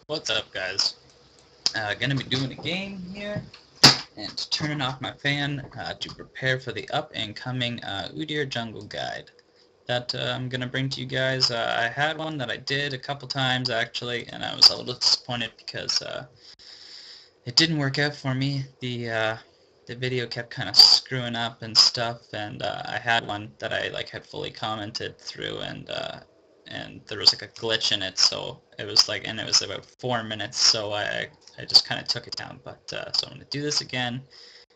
What's up, guys? Gonna be doing a game here and turning off my fan to prepare for the up-and-coming Udyr jungle guide that I'm gonna bring to you guys. I had one that I did a couple times actually, and I was a little disappointed because it didn't work out for me. The video kept kind of screwing up and stuff, and I had one that I had fully commented through, and there was like a glitch in it, so it was and it was about 4 minutes, so I just kind of took it down. But so I'm gonna do this again,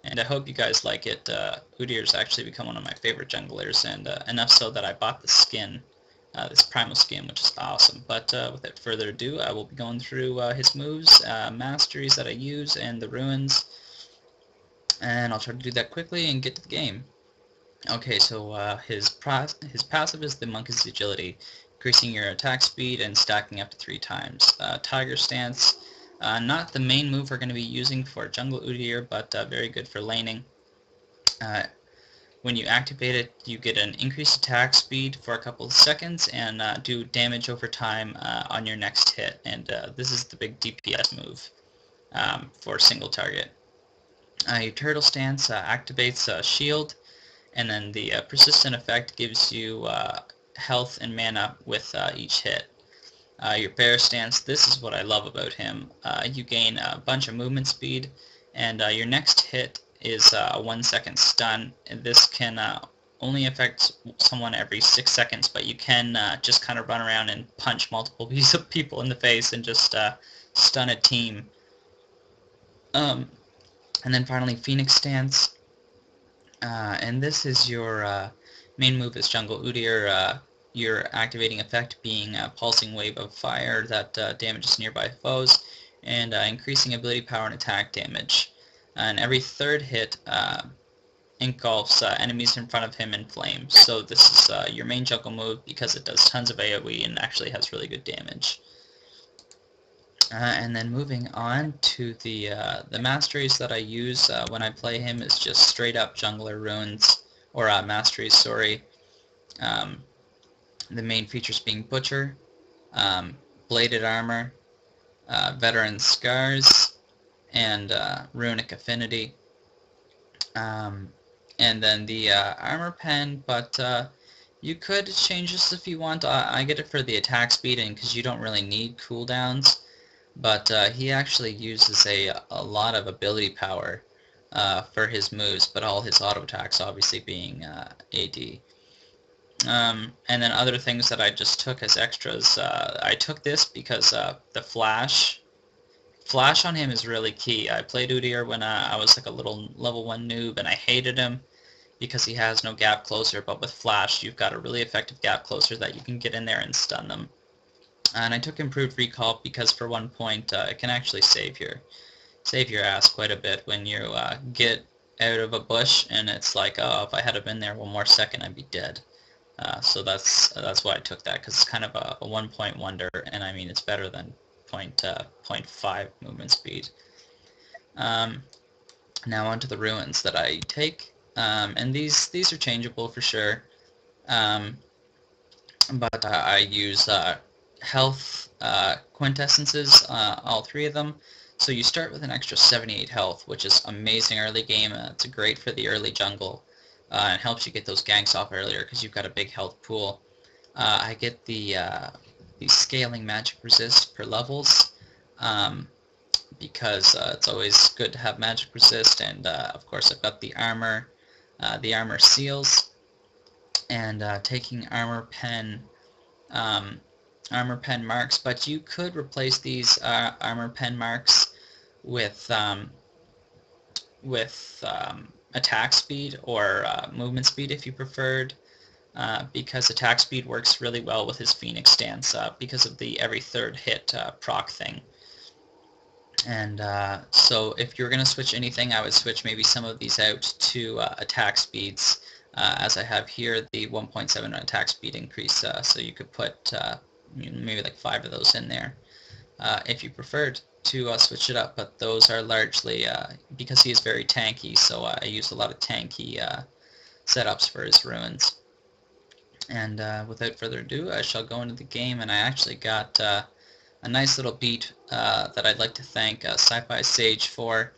and I hope you guys like it. Udyr's actually become one of my favorite junglers, and enough so that I bought the skin, this primal skin, which is awesome. But without further ado, I will be going through his moves, masteries that I use, and the ruins, and I'll try to do that quickly and get to the game. Okay, so his passive is the Monkey's Agility, increasing your attack speed and stacking up to 3 times. Tiger Stance, not the main move we're going to be using for Jungle Udyr, but very good for laning. When you activate it, you get an increased attack speed for a couple of seconds and do damage over time on your next hit. And this is the big DPS move for single target. Your Turtle Stance activates Shield, and then the persistent effect gives you health and mana with each hit. Your Bear Stance, this is what I love about him. You gain a bunch of movement speed, and your next hit is a 1-second stun. And this can only affect someone every 6 seconds, but you can just kind of run around and punch multiple people in the face and just stun a team. And then finally, Phoenix Stance. And this is your main move as Jungle Udyr. Your activating effect being a pulsing wave of fire that damages nearby foes, and increasing ability power and attack damage. And every third hit engulfs enemies in front of him in flames. So this is your main jungle move because it does tons of AoE and actually has really good damage. And then moving on to the masteries that I use when I play him is just straight up jungler runes, or masteries, sorry. The main features being Butcher, Bladed Armor, Veteran Scars, and Runic Affinity. And then the Armor Pen, but you could change this if you want. I get it for the attack speed and because you don't really need cooldowns. But he actually uses a lot of ability power for his moves, but all his auto attacks obviously being AD. And then other things that I just took as extras, I took this because the Flash on him is really key. I played Udyr when I was like a little level 1 noob, and I hated him because he has no gap closer, but with Flash you've got a really effective gap closer that you can get in there and stun them. And I took improved recall because for 1 point it can actually save your ass quite a bit when you get out of a bush and it's like, oh, if I had been there 1 more second I'd be dead. So that's why I took that, because it's kind of a 1 point wonder, and I mean it's better than 0.5 movement speed. Now onto the ruins that I take, and these are changeable for sure, but I use health quintessences, all 3 of them. So you start with an extra 78 health, which is amazing early game. It's great for the early jungle, and helps you get those ganks off earlier because you've got a big health pool. I get the scaling magic resist per levels, because it's always good to have magic resist, and of course I've got the armor seals, and taking armor pen marks, but you could replace these armor pen marks with attack speed or movement speed if you preferred, because attack speed works really well with his Phoenix Stance because of the every third hit proc thing. And so if you're going to switch anything, I would switch maybe some of these out to attack speeds, as I have here the 1.7 attack speed increase, so you could put maybe like 5 of those in there if you preferred to switch it up, but those are largely because he is very tanky, so I use a lot of tanky setups for his ruins. And without further ado, I shall go into the game, and I actually got a nice little beat that I'd like to thank Sci-Fi Sage for,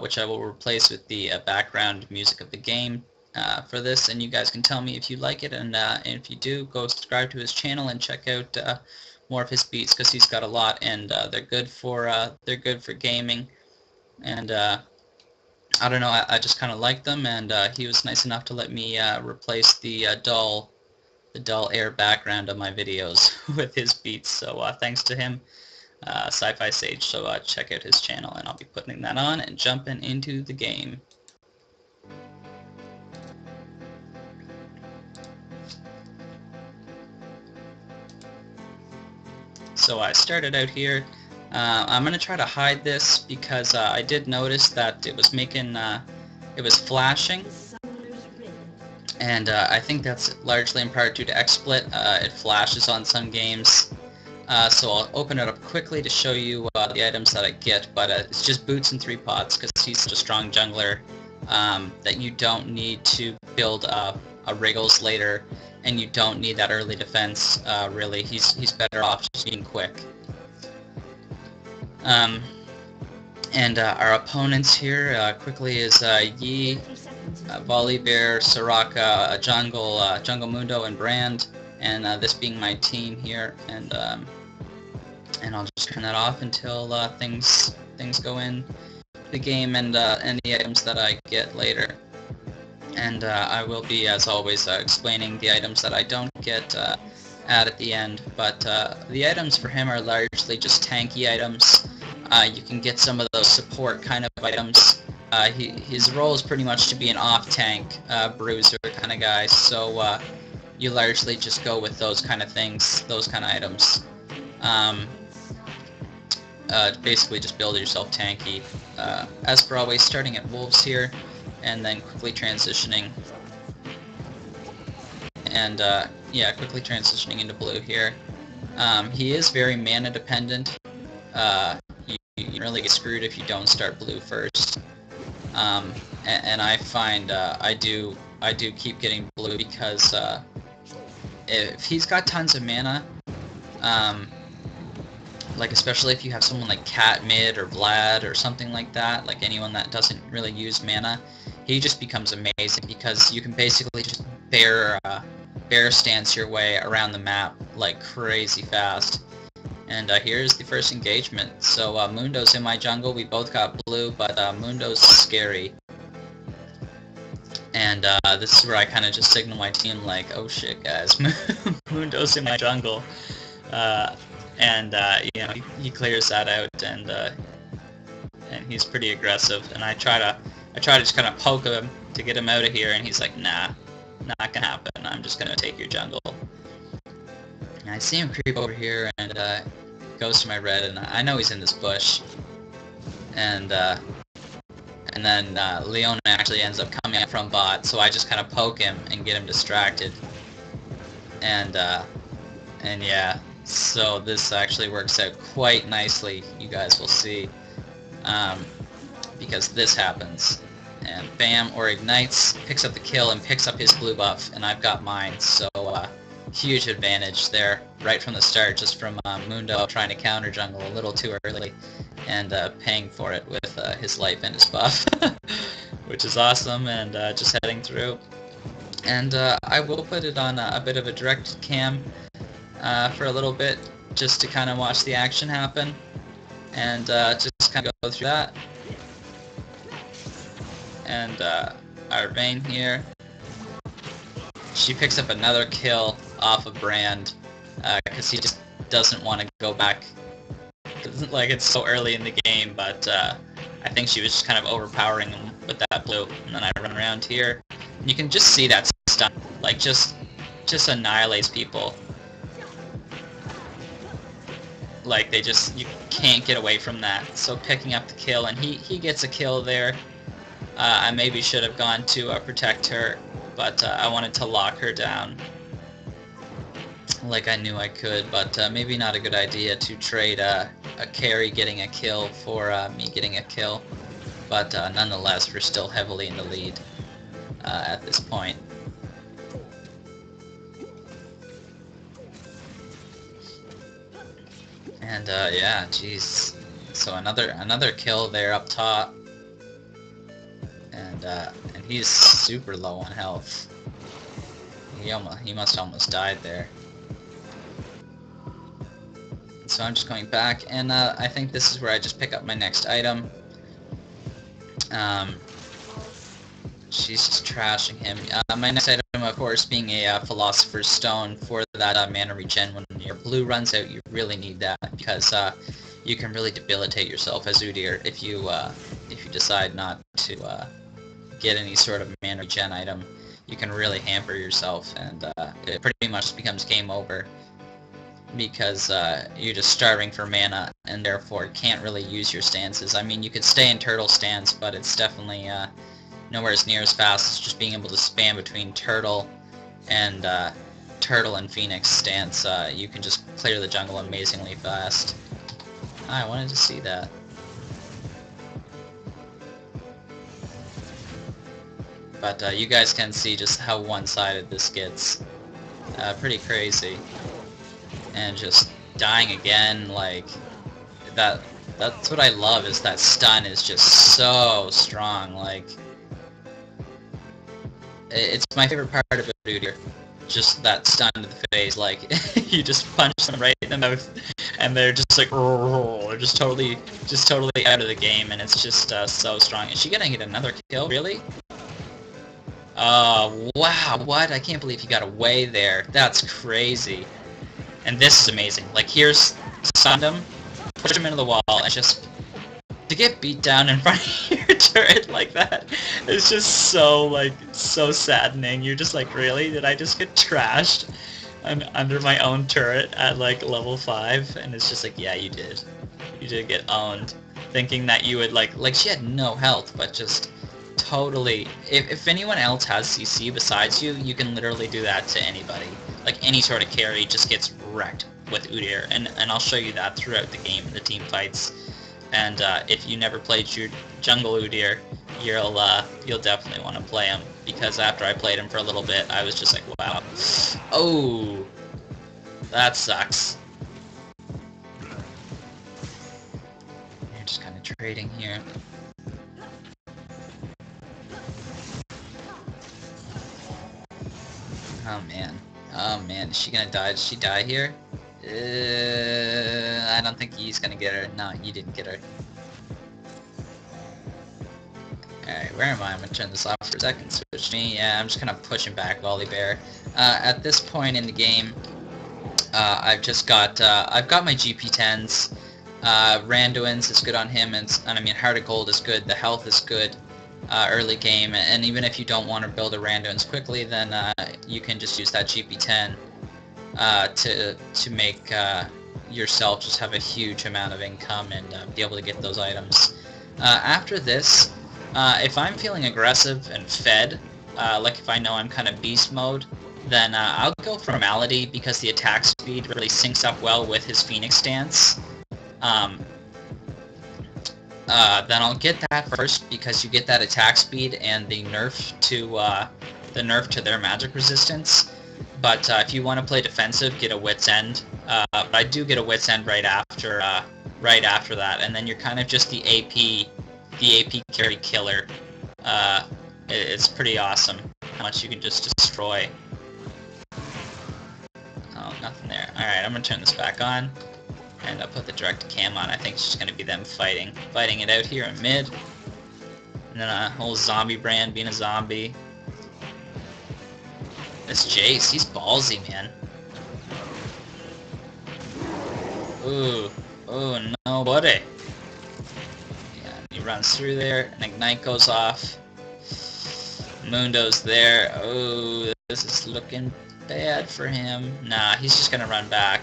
which I will replace with the background music of the game for this, and you guys can tell me if you like it, and if you do, go subscribe to his channel and check out more of his beats, because he's got a lot, and they're good for gaming, and I don't know, I just kind of like them, and he was nice enough to let me replace the dull air background of my videos with his beats, so thanks to him, Sci-Fi Sage, so check out his channel, and I'll be putting that on and jumping into the game. So I started out here. I'm going to try to hide this because I did notice that it was making, it was flashing, and I think that's largely in part due to XSplit. It flashes on some games, so I'll open it up quickly to show you the items that I get, but it's just boots and 3 pots because he's such a strong jungler that you don't need to build a Wriggles later, and you don't need that early defense, really. He's better off just being quick. And our opponents here quickly is Yi, Volibear, Soraka, Jungle Mundo, and Brand, and this being my team here, and I'll just turn that off until things go in the game, and the items that I get later. And I will be, as always, explaining the items that I don't get at the end, but the items for him are largely just tanky items. You can get some of those support kind of items. His role is pretty much to be an off-tank bruiser kind of guy, so you largely just go with those kind of things, those kind of items. Basically just build yourself tanky. As per always, starting at Wolves here, and then quickly transitioning, and yeah, quickly transitioning into blue here. He is very mana dependent. You really get screwed if you don't start blue first. And I find I do keep getting blue because if he's got tons of mana, like especially if you have someone like Cat mid or Vlad or something like that, like anyone that doesn't really use mana, he just becomes amazing because you can basically just bear stance your way around the map like crazy fast. And here's the first engagement. So Mundo's in my jungle. We both got blue, but Mundo's scary. And this is where I kind of just signal my team like, oh shit guys, Mundo's in my jungle. And you know, he clears that out, and he's pretty aggressive. And I try to just kind of poke him to get him out of here, and he's like, nah, not gonna happen. I'm just gonna take your jungle. And I see him creep over here, and goes to my red, and I know he's in this bush. And then Leona actually ends up coming up from bot, so I just kind of poke him and get him distracted. And yeah. So this actually works out quite nicely, you guys will see, because this happens, and bam, or ignites, picks up the kill, and picks up his blue buff, and I've got mine, so huge advantage there, right from the start, just from Mundo trying to counter jungle a little too early, and paying for it with his life and his buff, which is awesome, and just heading through. And I will put it on a bit of a direct cam, for a little bit, just to kind of watch the action happen, and just kind of go through that. And our Vayne here, she picks up another kill off of Brand, because he just doesn't want to go back. Like, it's so early in the game, but I think she was just kind of overpowering him with that blue. And then I run around here, and you can just see that stun, like just annihilates people. Like, you can't get away from that. So picking up the kill, and he gets a kill there. I maybe should have gone to protect her, but I wanted to lock her down like I knew I could, but maybe not a good idea to trade a carry getting a kill for me getting a kill. But nonetheless, we're still heavily in the lead at this point. And yeah, jeez. So another kill there up top, and he's super low on health. He must almost died there. So I'm just going back, and I think this is where I just pick up my next item. She's just trashing him. My next item, of course, being a Philosopher's Stone for that mana regen. When your blue runs out, you really need that, because you can really debilitate yourself as Udyr if you decide not to get any sort of mana regen item. You can really hamper yourself, and it pretty much becomes game over, because you're just starving for mana, and therefore can't really use your stances. I mean, you could stay in turtle stance, but it's definitely nowhere as near as fast as just being able to spam between turtle and phoenix stance. You can just clear the jungle amazingly fast. I wanted to see that. But you guys can see just how one-sided this gets. Pretty crazy. And just dying again, like, that's what I love, is that stun is just so strong. Like, it's my favorite part of Udyr, just that stun to the face. Like, you just punch them right in the mouth, and they're just like, they're just totally out of the game, and it's just so strong. Is she gonna get another kill? Really? Wow, what? I can't believe he got away there. That's crazy. And this is amazing. Like, here's stunned him, push him into the wall, and just to get beat down in front of your turret like that is just so, like, so saddening. You're just like, really? Did I just get trashed under my own turret at, like, level 5? And it's just like, yeah, you did. You did get owned. Thinking that you would, like she had no health, but just totally... If anyone else has CC besides you, you can literally do that to anybody. Like, any sort of carry just gets wrecked with Udyr, and I'll show you that throughout the game in the team fights. And if you never played jungle Udyr, you'll definitely want to play him, because after I played him for a little bit, I was just like, wow. Oh, that sucks. You're just kind of trading here. Oh man. Oh man, is she gonna die? Did she die here? I don't think he's gonna get her. No, you didn't get her. Alright, where am I? I'm gonna turn this off for a second. Switch me. Yeah, I'm just gonna push him back, Volley Bear. At this point in the game, I've got my GP10s. Randuin's is good on him, and I mean, Heart of Gold is good. The health is good. Early game, and even if you don't want to build a Randuin's quickly, then you can just use that GP10 to make yourself just have a huge amount of income and be able to get those items. After this, if I'm feeling aggressive and fed, like if I know I'm kind of beast mode, then I'll go for Malady, because the attack speed really syncs up well with his Phoenix stance. Then I'll get that first, because you get that attack speed and the nerf to their magic resistance. But if you want to play defensive, get a Wit's End. But I do get a Wit's End right after that, and then you're kind of just the AP carry killer. It's pretty awesome how much you can just destroy. Oh, nothing there. All right, I'm gonna turn this back on. And I'll put the direct cam on. I think it's just going to be them fighting it out here in mid. And then a whole zombie brand being a zombie. This Jace, he's ballsy, man. Ooh, no, buddy. Yeah, he runs through there, and Ignite goes off. Mundo's there. Oh, this is looking bad for him. Nah, he's just going to run back.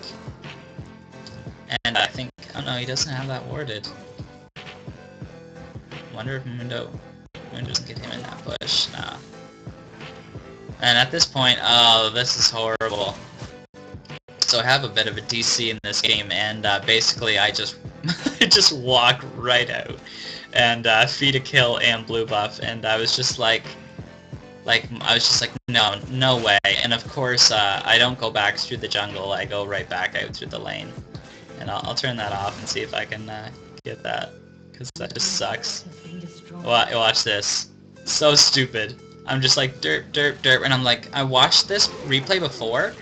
And I think, oh no, he doesn't have that warded. Wonder if Mundo doesn't get him in that push. Nah. And at this point, oh, this is horrible. So I have a bit of a DC in this game, and basically I just I just walk right out and feed a kill and blue buff, and I was just like no way. And of course I don't go back through the jungle. I go right back out through the lane. And I'll turn that off and see if I can get that, because that just sucks. Watch this. So stupid. I'm just like, derp, derp, derp, and I'm like, I watched this replay before,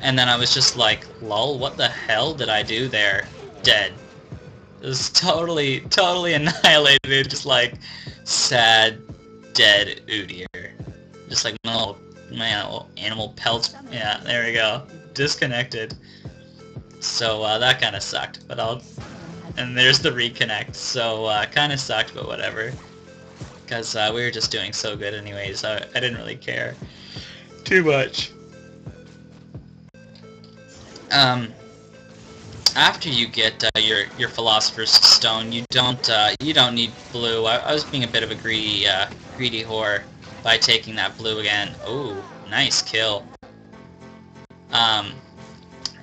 and then I was just like, lol, what the hell did I do there? Dead. It was totally annihilated, just like, sad, dead Udyr. Just like my little animal pelts. Yeah, there we go. Disconnected. So that kind of sucked, but and there's the reconnect, so kind of sucked, but whatever. Because we were just doing so good anyways, I didn't really care too much. After you get your Philosopher's Stone, you don't need blue. I was being a bit of a greedy whore by taking that blue again. Oh, nice kill.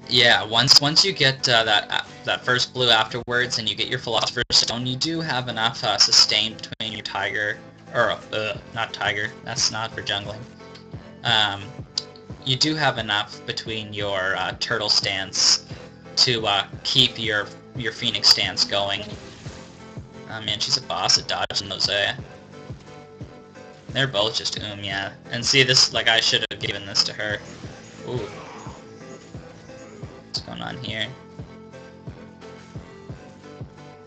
Yeah, once you get that first blue afterwards, and you get your Philosopher's Stone, you do have enough sustain between your Tiger, or not Tiger. That's not for jungling. You do have enough between your Turtle stance to keep your Phoenix stance going. Oh man, she's a boss at dodging those. They're both just yeah. And see this, like I should have given this to her. Ooh. What's going on here?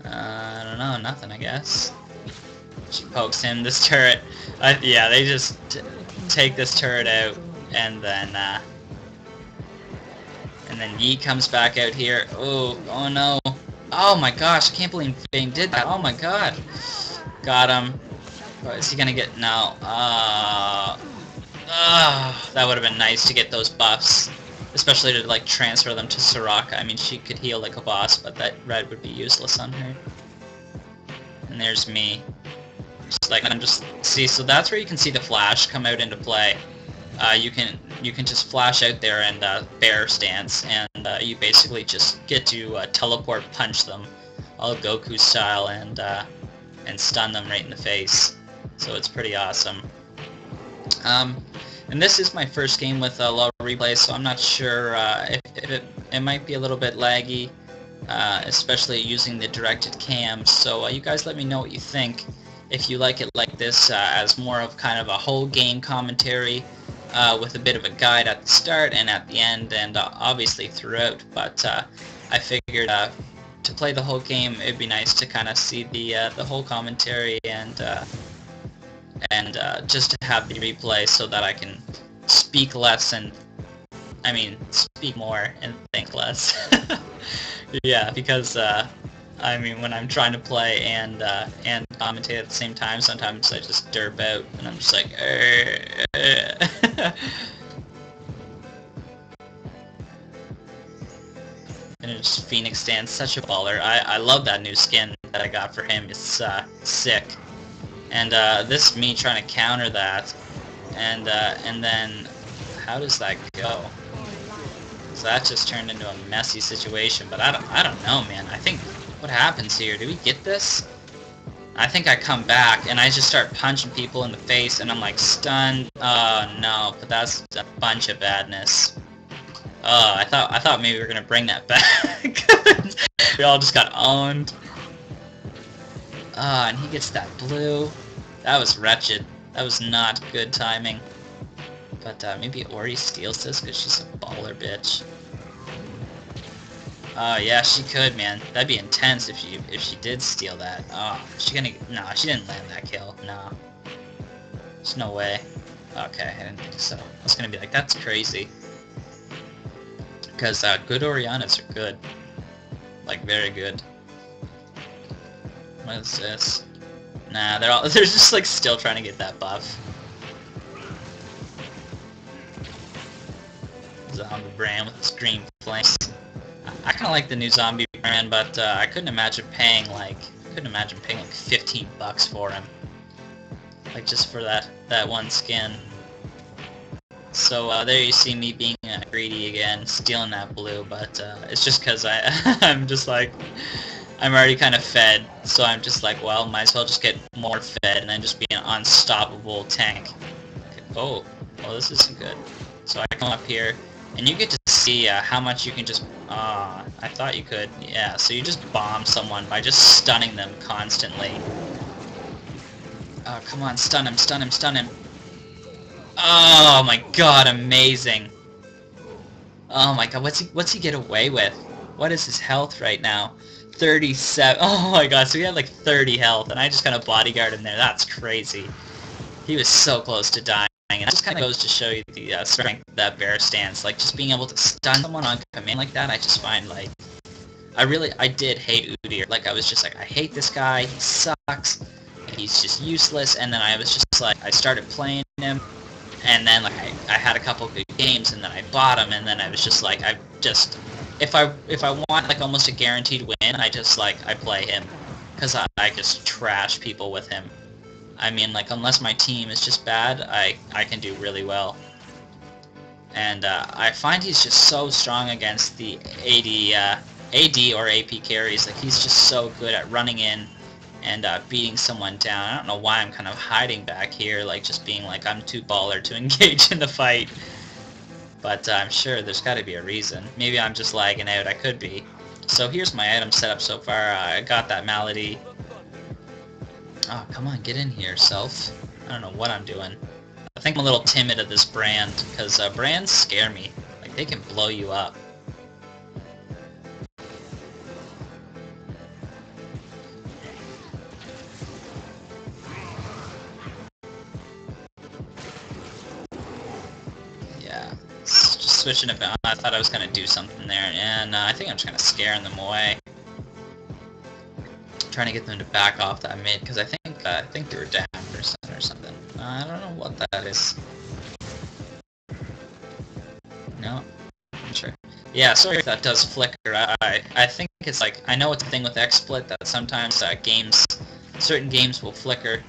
I don't know, nothing I guess. She pokes him. This turret, yeah, they just take this turret out, and then Yi comes back out here. Oh no. Oh my gosh, I can't believe Bane did that. Oh my god. Got him. Is he gonna get... No. That would have been nice to get those buffs. Especially to, like, transfer them to Soraka. I mean, she could heal like a boss, but that red would be useless on her. And there's me. Just like, I'm just... See, so that's where you can see the flash come out into play. You can just flash out there and bear stance, and you basically just get to teleport punch them, all Goku style, and stun them right in the face. So it's pretty awesome. And this is my first game with a low replay, so I'm not sure if it might be a little bit laggy, especially using the directed cam. So you guys let me know what you think. If you like it like this, as more of kind of a whole game commentary, with a bit of a guide at the start and at the end, and obviously throughout. But I figured to play the whole game, it'd be nice to kind of see the whole commentary, and just to have the replay so that I can speak less and, I mean, speak more and think less. Yeah, because I mean, when I'm trying to play and commentate at the same time, sometimes I just derp out, and I'm just like, And it's Phoenix stands such a baller. I love that new skin that I got for him. It's sick. And this is me trying to counter that, and then how does that go? So that just turned into a messy situation. But I don't know, man. I think what happens here? Do we get this? I think I come back and I just start punching people in the face, and I'm like stunned. No, but that's a bunch of badness. I thought maybe we were gonna bring that back. We all just got owned. And he gets that blue. That was wretched. That was not good timing. But maybe Ori steals this because she's a baller bitch. Oh yeah, she could, man. That'd be intense if she did steal that. Oh, she gonna... No, she didn't land that kill. No. There's no way. Okay, I didn't think so. I was gonna be like, that's crazy. Because good Orianas are good. Like, very good. What is this? Nah, they're just like still trying to get that buff. Zombie brand with his green flames. I kind of like the new zombie brand, but I couldn't imagine paying like 15 bucks for him. Like just for that one skin. So there you see me being greedy again, stealing that blue, but it's just because I'm just like, I'm already kind of fed, so I'm just like, well, might as well just get more fed and then just be an unstoppable tank. Okay. Oh, well, this isn't good. So I come up here, and you get to see how much you can just... I thought you could. Yeah, so you just bomb someone by just stunning them constantly. Oh, come on, stun him, stun him, stun him. Oh my god, amazing. Oh my god, what's he get away with? What is his health right now? 37. Oh my god, so he had like 30 health, and I just kind of bodyguard him there. That's crazy. He was so close to dying, and that just kind of goes to show you the strength of that bear stance. Like, just being able to stun someone on command like that, I just find, like... I did hate Udyr. Like, I was just like, I hate this guy, he sucks, he's just useless, and then I was just like, I started playing him, and then, like, I had a couple good games, and then I bought him, and then I was just like, I just... If I want, like, almost a guaranteed win, I just, like, I play him. Because I just trash people with him. I mean, like, unless my team is just bad, I can do really well. And I find he's just so strong against the AD or AP carries. Like, he's just so good at running in and beating someone down. I don't know why I'm kind of hiding back here, like, just being like, I'm too baller to engage in the fight. But I'm sure there's got to be a reason. Maybe I'm just lagging out. I could be. So here's my item setup so far. I got that Malady. Oh, come on, get in here, self. I don't know what I'm doing. I think I'm a little timid of this brand, because brands scare me. Like, they can blow you up. Yeah, just switching it back. I thought I was going to do something there, and I think I'm just kind of scaring them away. Trying to get them to back off that mid, because I think they were down or something. I don't know what that is. No, I'm sure. Yeah, sorry if that does flicker. I think it's like, I know it's a thing with XSplit that sometimes certain games will flicker.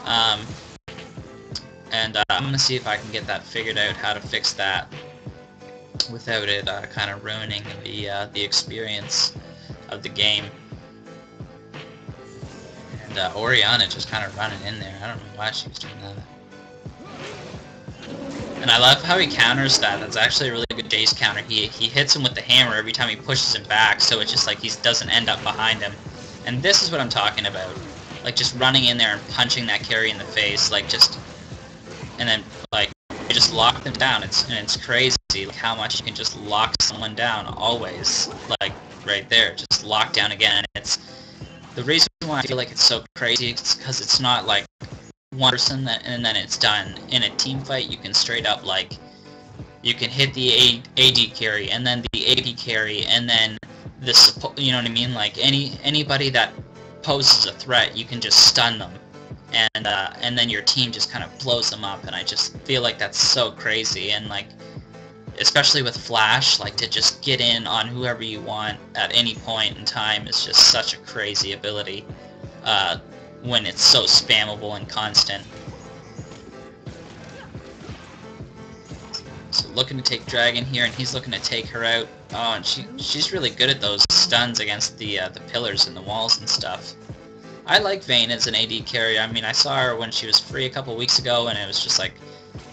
And I'm gonna see if I can get that figured out, how to fix that without it kind of ruining the experience of the game. And Oriana just kind of running in there. I don't know why she was doing that. And I love how he counters that. That's actually a really good Jace counter. He hits him with the hammer every time he pushes him back, so it's just like he doesn't end up behind him. And this is what I'm talking about. Like, just running in there and punching that carry in the face, like, just... And then, like, you just lock them down. It's crazy, like, how much you can just lock someone down always. Like, right there. Just lock down again. And it's... The reason why I feel like it's so crazy is because it's not like one person and then it's done. In a team fight, you can straight up, like, you can hit the AD carry and then the AP carry and then this, you know what I mean? Like, anybody that poses a threat, you can just stun them, and then your team just kind of blows them up. And I just feel like that's so crazy. And, like, especially with Flash, like, to just get in on whoever you want at any point in time is just such a crazy ability when it's so spammable and constant. So looking to take Dragon here, and he's looking to take her out. Oh, and she's really good at those stuns against the pillars and the walls and stuff. I like Vayne as an AD carry. I mean, I saw her when she was free a couple weeks ago, and it was just like,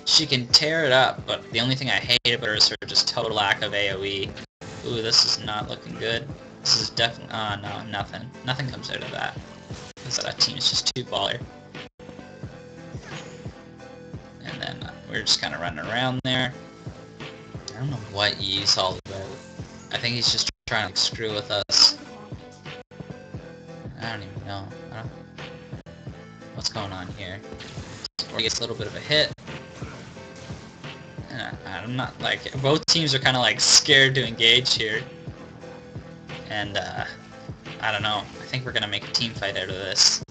she can tear it up, but the only thing I hate about her is her just total lack of AoE. Ooh, this is not looking good. This is definitely... Oh, no, nothing. Nothing comes out of that. Because that team is just too baller. And then we're just kind of running around there. I don't know what he's all about. I think he's just trying to, like, screw with us. I don't even know. What's going on here? Or he gets a little bit of a hit. I'm not, like, both teams are kind of, like, scared to engage here. And, I don't know. I think we're going to make a team fight out of this.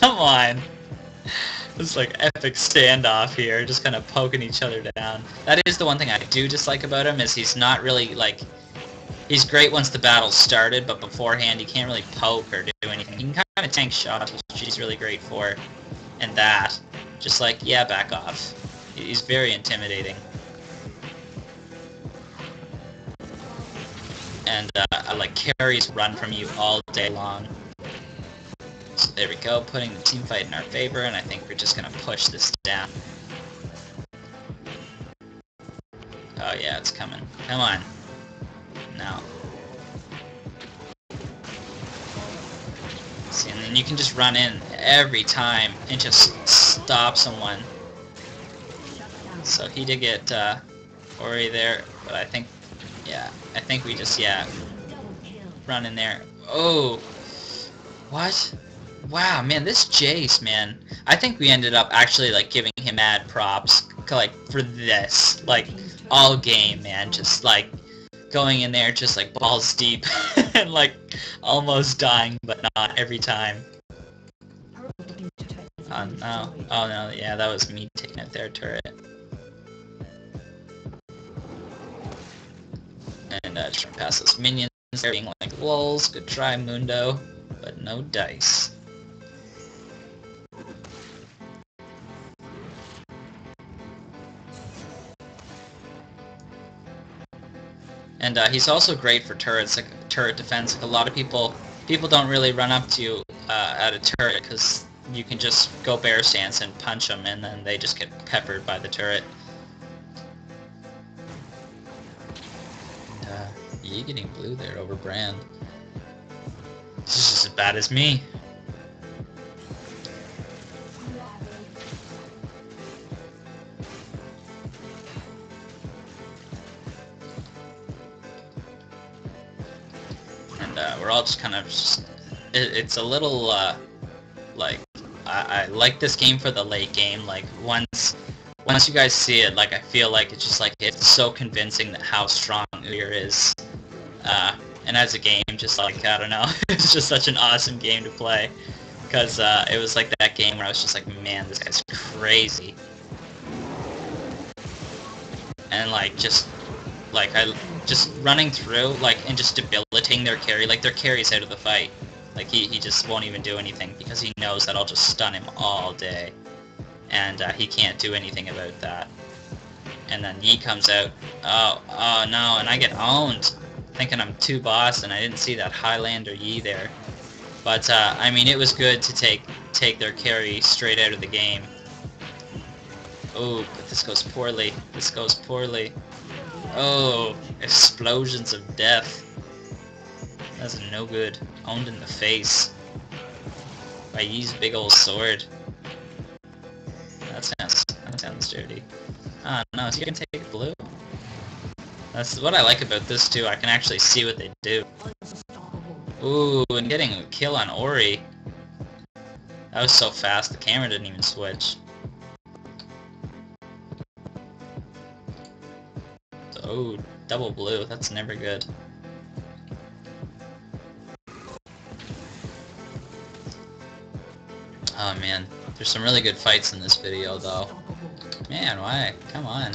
Come on! This, like, epic standoff here, just kind of poking each other down. That is the one thing I do dislike about him, is he's not really, like... He's great once the battle's started, but beforehand he can't really poke or do anything. He can kind of tank shots, which he's really great for. And that. Just like, yeah, back off. He's very intimidating. And, like, carries run from you all day long. There we go, putting the team fight in our favor, and I think we're just gonna push this down. Oh yeah, it's coming. Come on. No. See, and then you can just run in every time and just stop someone. So he did get Ori there, but I think, yeah, I think we just, yeah, run in there. Oh, what? Wow, man, this Jace, man. I think we ended up actually, like, giving him mad props, like, for this. Like, all game, man. Just, like, going in there just, like, balls deep. And, like, almost dying, but not every time. Oh, no. Oh, no, yeah, that was me taking out their turret. And, just trying to pass those minions. They're being like, lols, good try, Mundo. But no dice. And he's also great for turrets, like turret defense. Like a lot of people don't really run up to you at a turret because you can just go bear stance and punch them, and then they just get peppered by the turret. And you getting blue there over Brand. This is just as bad as me. We're all just kind of it's a little like I like this game for the late game. Like once you guys see it, like I feel like it's just like it's so convincing that how strong Udyr is. And as a game, just like I don't know, it's just such an awesome game to play because it was like that game where I was just like, man, this guy's crazy, and like just running through, like, and just debilitating their carry. Like, their carry's out of the fight. Like, he just won't even do anything because he knows that I'll just stun him all day. And he can't do anything about that. And then Yi comes out. Oh no, and I get owned. Thinking I'm 2 boss, and I didn't see that Highlander Yi there. But, I mean, it was good to take their carry straight out of the game. Oh, but this goes poorly. This goes poorly. Oh, explosions of death. That's no good. Owned in the face by Yi's big old sword. That sounds dirty. Ah, no, so you can take blue. That's what I like about this too. I can actually see what they do. Ooh, and getting a kill on Ori. That was so fast. The camera didn't even switch. Oh, double blue. That's never good. Oh man, there's some really good fights in this video though. Man, why? Come on.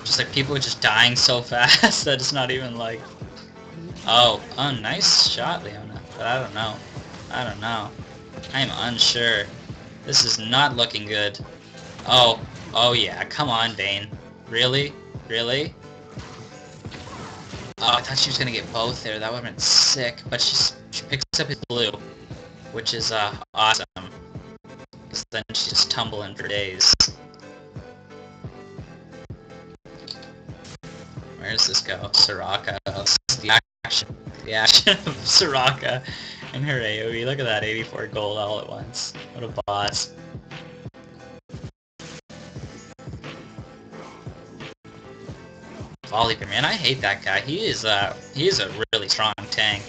Just like people are just dying so fast that it's not even like... Oh, nice shot, Leona. But I don't know. I don't know. I'm unsure. This is not looking good. Oh yeah, come on, Bane. Really? Really? Oh, I thought she was gonna get both there. That would've been sick. But she picks up his blue, which is awesome. Because then she's just tumbling for days. Where does this go? Soraka. The action of Soraka and her AoE. Look at that, 84 gold all at once. What a boss. Volibear, man, I hate that guy. He is a really strong tank,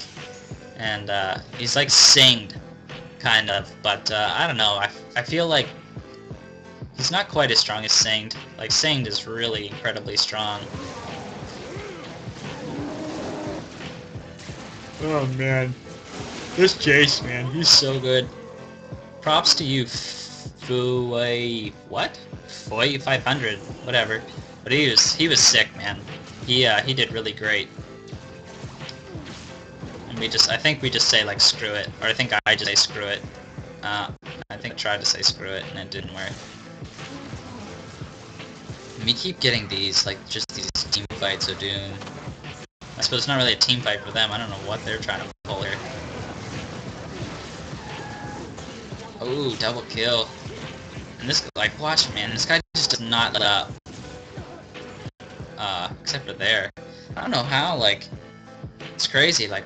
and he's like Singed, kind of. But I don't know. I feel like he's not quite as strong as Singed. Like Singed is really incredibly strong. Oh man, this Jace, man, he's so good. Props to you, what? Foy 500, whatever. But he was sick, man. He did really great. And I think we just say like screw it, or I think I just say screw it. I think I tried to say screw it and it didn't work. And we keep getting these, like just these team fights of doom. I suppose it's not really a team fight for them. I don't know what they're trying to pull here. Ooh, double kill. And this, like, watch, man, this guy just does not let up. Except for there. I don't know how, like, it's crazy, like,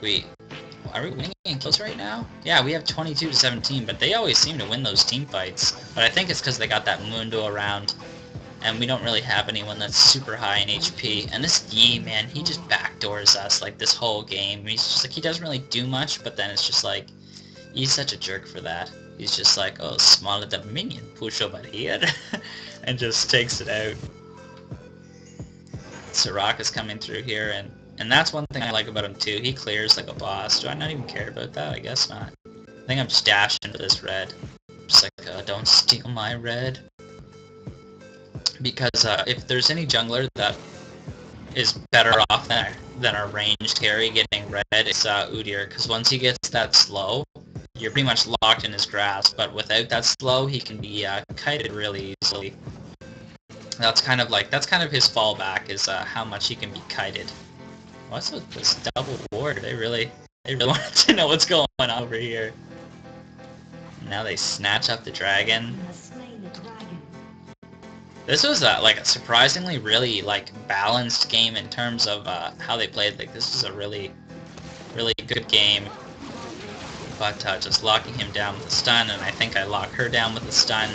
are we winning kills right now? Yeah, we have 22 to 17, but they always seem to win those team fights. But I think it's because they got that Mundo around, and we don't really have anyone that's super high in HP. And this Yi, man, he just backdoors us, like, this whole game. He's just, like, he doesn't really do much, but then it's just, like, he's such a jerk for that. He's just like, oh, smaller the minion, push over here, and just takes it out. Soraka's coming through here, and that's one thing I like about him too. He clears like a boss. Do I not even care about that? I guess not. I think I'm just dashing for this red. Just like, don't steal my red. Because if there's any jungler that is better off than our ranged carry getting red, it's Udyr. Because once he gets that slow, you're pretty much locked in his grasp. But without that slow, he can be kited really easily. That's kind of his fallback, is how much he can be kited. What's with this double ward? They really wanted to know what's going on over here. Now they snatch up the dragon. This was like a surprisingly really like balanced game in terms of how they played. Like, this was a really good game. But just locking him down with a stun, and I think I lock her down with a stun.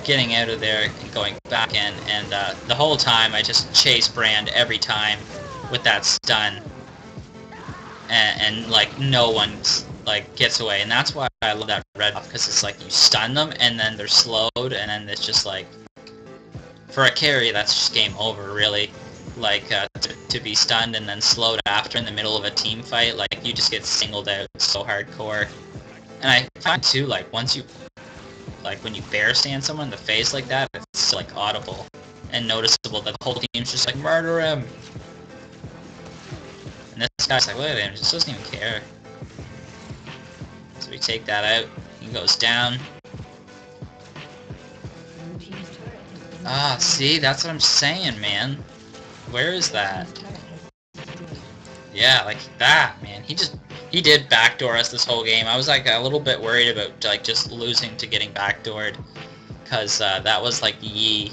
Getting out of there and going back in, and the whole time I just chase Brand every time with that stun, and like no one like gets away, and that's why I love that red buff, because it's like you stun them and then they're slowed, and then it's just like, for a carry that's just game over really. Like to be stunned and then slowed after in the middle of a team fight, like you just get singled out so hardcore. And I find too, like once you when you bear stand someone in the face like that, it's like audible and noticeable that the whole team's just like, murder him! And this guy's like, look at him, he just doesn't even care. So we take that out, he goes down. Ah, see, that's what I'm saying, man. Where is that? Yeah, like that, man. He did backdoor us this whole game. I was like a little bit worried about like just losing to getting backdoored, because that was like Yi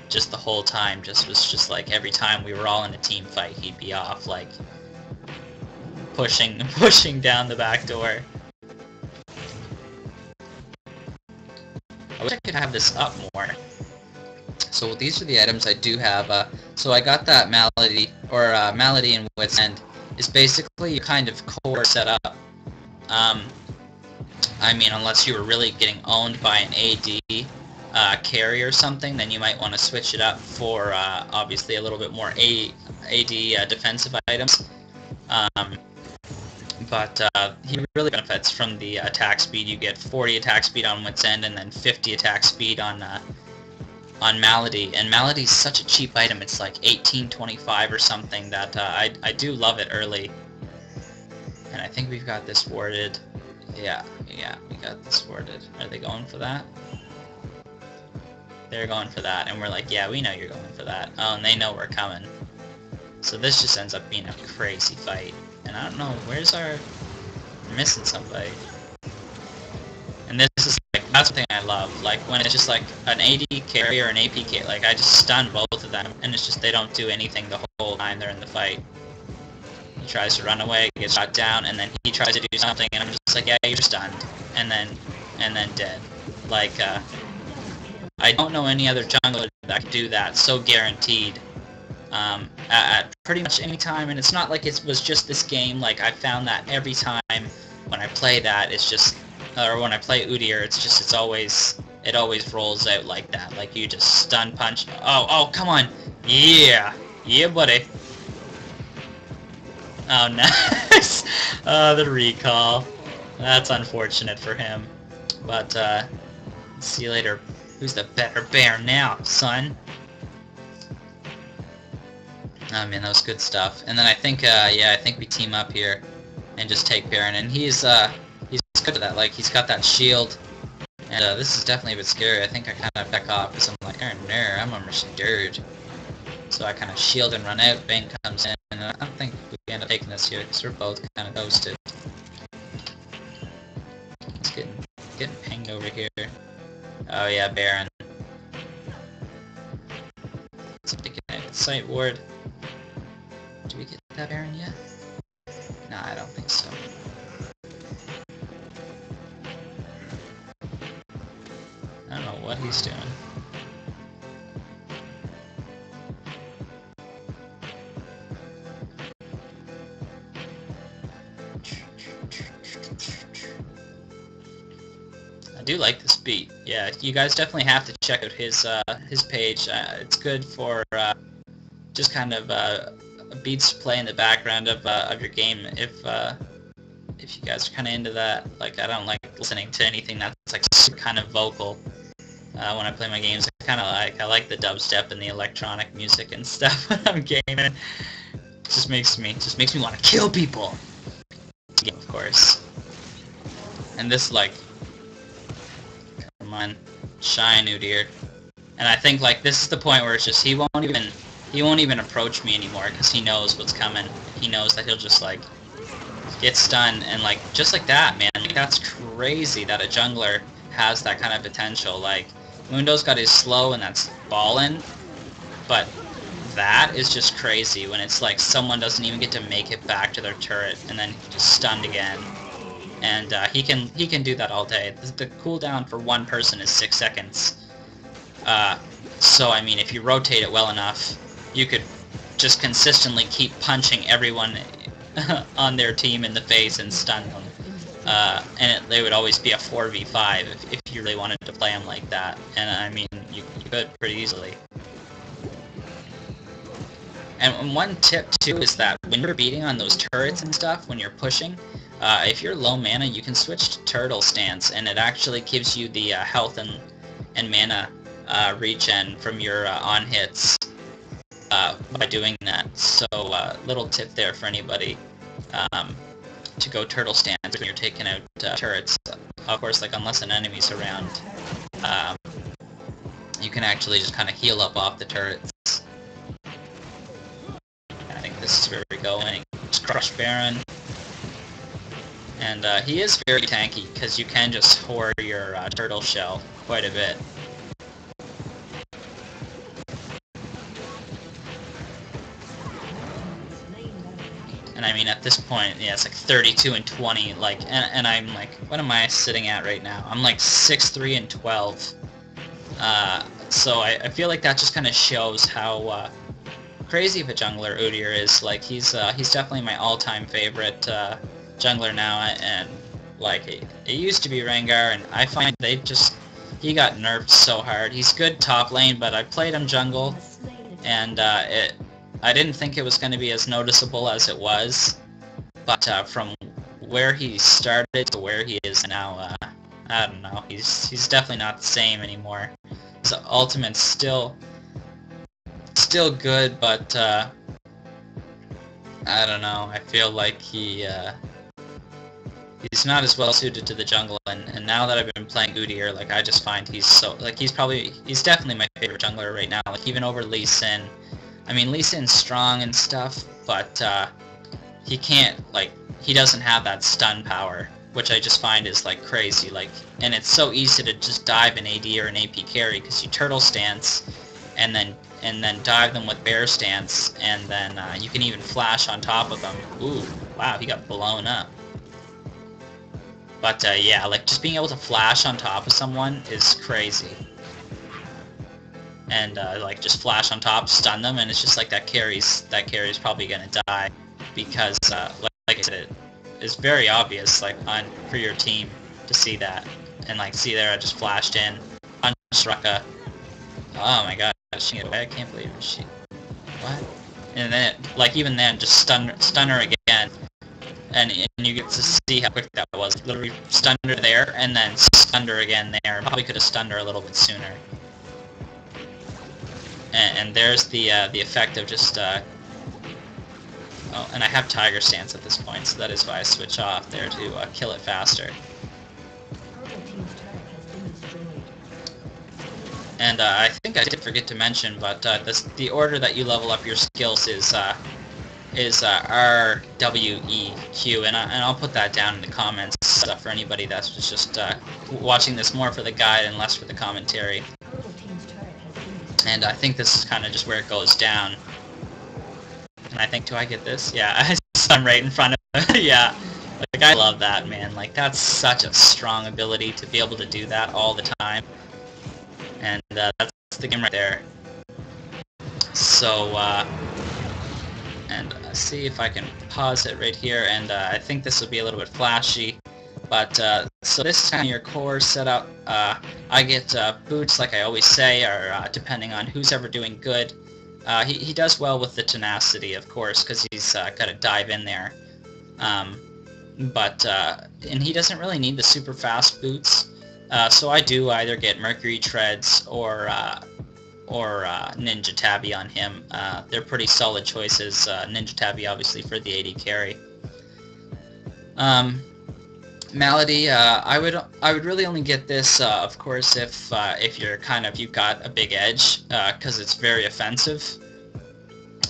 just the whole time. Was just like every time we were all in a team fight, he'd be off like pushing down the back door. I wish I could have this up more. So these are the items I do have. So I got that Malady, or Malady and Wit's End. Is basically your kind of core setup. I mean, unless you were really getting owned by an AD carry or something, then you might want to switch it up for obviously a little bit more AD defensive items. But he really benefits from the attack speed. You get 40 attack speed on Wit's End, and then 50 attack speed on Malady. And Malady's such a cheap item. It's like $18.25 or something. That I do love it early. And I think we've got this warded. Yeah, we got this warded. Are they going for that? They're going for that, and we're like, yeah, we know you're going for that. Oh, and they know we're coming. So this just ends up being a crazy fight. And I don't know, where's our... We're missing somebody. And this is like, that's the thing I love. Like, when it's just like an AD carry or an AP carry, like, I just stun both of them, and it's just they don't do anything the whole time they're in the fight. He tries to run away, gets shot down, and then he tries to do something, and I'm just like, yeah, you're stunned. And then dead. Like, I don't know any other jungler that can do that so guaranteed. At pretty much any time, and it's not like it was just this game. Like, I found that every time when I play that, it's just, or when I play Udyr, it always rolls out like that. Like, you just stun punch. Oh, come on. Yeah, buddy. Oh, nice. The recall. That's unfortunate for him. But, see you later. Who's the better bear now, son? Oh man, that was good stuff. And then I think, I think we team up here and just take Baron. And he's good at that. Like, he's got that shield. And this is definitely a bit scary. I think I kind of back off because I'm like, oh no, I'm almost dead. So I kind of shield and run out. Bane comes in, and I don't think we end up taking this here because we're both kind of ghosted. It's getting painful. over here? Oh yeah, Baron. Something at site ward. Do we get that Baron yet? No, I don't think so. I don't know what he's doing. I do like this beat. Yeah, you guys definitely have to check out his page. It's good for just kind of beats to play in the background of your game. If you guys are kind of into that, like I don't like listening to anything that's like super kind of vocal. When I play my games, I like the dubstep and the electronic music and stuff when I'm gaming. It just makes me want to kill people. Yeah, of course. And this like, come on, shine Udyr. And I think like this is the point where it's just he won't even approach me anymore because he knows what's coming. He knows that he'll just like get stunned and like just like that, man. Like, that's crazy that a jungler has that kind of potential. Like Mundo's got his slow and that's ballin', but that is just crazy when it's like someone doesn't even get to make it back to their turret and then just stunned again. And he can do that all day. The cooldown for one person is 6 seconds. So I mean, if you rotate it well enough, you could just consistently keep punching everyone on their team in the face and stun them. And they would always be a 4v5 if you really wanted to play them like that. And I mean, you could pretty easily. And one tip too is that when you're beating on those turrets and stuff, when you're pushing, if you're low mana, you can switch to turtle stance, and it actually gives you the health and mana regen from your on hits by doing that. So little tip there for anybody to go turtle stance when you're taking out turrets. Of course, like unless an enemy's around, you can actually just kind of heal up off the turrets. I think this is where we're going. Just crush Baron. And he is very tanky, because you can just hoard your turtle shell quite a bit. And I mean, at this point, yeah, it's like 32 and 20, like, and I'm like, what am I sitting at right now? I'm like 6-3 and 12. So I feel like that just kind of shows how crazy of a jungler Udyr is. Like, he's definitely my all-time favorite jungler now, and like it used to be Rengar, and I find he got nerfed so hard. He's good top lane, but I played him jungle, and I didn't think it was going to be as noticeable as it was, but from where he started to where he is now, I don't know, he's definitely not the same anymore. His ultimate's still good, but I don't know, I feel like he's not as well suited to the jungle, and now that I've been playing Udyr, like I just find he's definitely my favorite jungler right now, like even over Lee Sin. I mean, Lee Sin's strong and stuff, but he doesn't have that stun power, which I just find is like crazy. Like, and it's so easy to just dive an AD or an AP carry because you turtle stance, and then dive them with bear stance, and then you can even flash on top of them. Ooh, wow, he got blown up. But yeah, like just being able to flash on top of someone is crazy. And like just flash on top, stun them, and it's just like that carry's probably gonna die because like I said, it's very obvious like for your team to see that, and like see there I just flashed in, punched Rucka. Oh my god, she get away! I can't believe she. What? And then like even then just stun her again, and you get to see how quick that was. Literally stunned her there, and then stunned her again there. Probably could have stunned her a little bit sooner. And there's the effect of just oh, and I have Tiger Stance at this point, so that is why I switch off there to kill it faster. And I think I did forget to mention, but the order that you level up your skills is is RWEQ, and I'll put that down in the comments for anybody that's just watching this more for the guide and less for the commentary. And I think this is kind of just where it goes down. And I think, do I get this? Yeah, I'm right in front of it. Yeah, like I love that, man. Like that's such a strong ability to be able to do that all the time. And that's the game right there. So, and see if I can pause it right here, and I think this will be a little bit flashy, but so this is kind of your core setup. I get boots, like I always say, or depending on who's ever doing good. He does well with the tenacity, of course, because he's got to dive in there, and he doesn't really need the super fast boots, so I do either get Mercury Treads or Ninja Tabby on him. They're pretty solid choices. Ninja Tabby obviously for the AD carry. Malady, I would really only get this, of course, if you've got a big edge, because it's very offensive.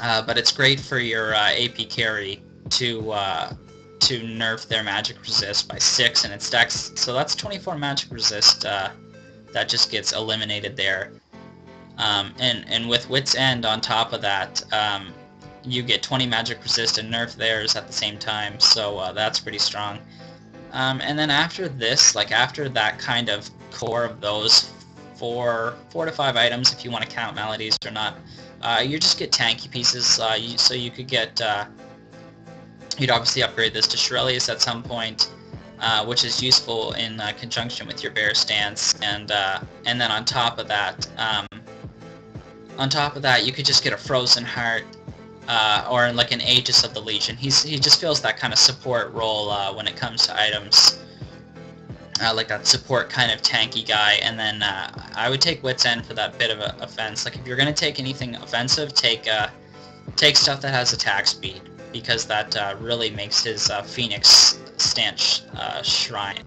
But it's great for your AP carry to nerf their magic resist by 6, and it stacks. So that's 24 magic resist that just gets eliminated there. And with Wit's End on top of that, you get 20 magic resist and nerf theirs at the same time, so that's pretty strong. And then after this, like after that kind of core of those four to 5 items, if you want to count Maladies or not, you just get tanky pieces. So you could get, you'd obviously upgrade this to Shirelius at some point, which is useful in conjunction with your bear stance, and then on top of that, you could just get a Frozen Heart, or like an Aegis of the Legion. He just fills that kind of support role when it comes to items, like that support kind of tanky guy. And then I would take Wit's End for that bit of a offense. Like if you're gonna take anything offensive, take stuff that has attack speed, because that really makes his Phoenix stance shine.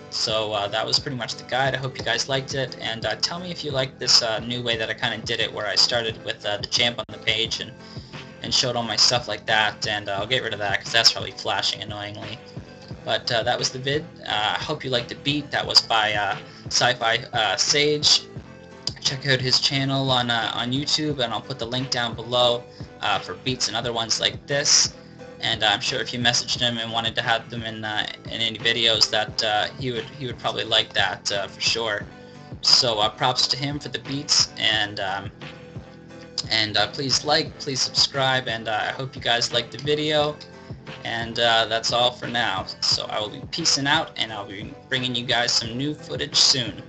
So that was pretty much the guide. I hope you guys liked it, and tell me if you like this new way that I kind of did it, where I started with the champ on the page and showed all my stuff like that, and I'll get rid of that because that's probably flashing annoyingly. But that was the vid. I hope you liked the beat. That was by Sci-Fi Sage. Check out his channel on YouTube, and I'll put the link down below for beats and other ones like this. And I'm sure if you messaged him and wanted to have them in any videos, that he would probably like that for sure. So props to him for the beats, and please like, please subscribe, and I hope you guys liked the video. And that's all for now. So I will be peacing out, and I'll be bringing you guys some new footage soon.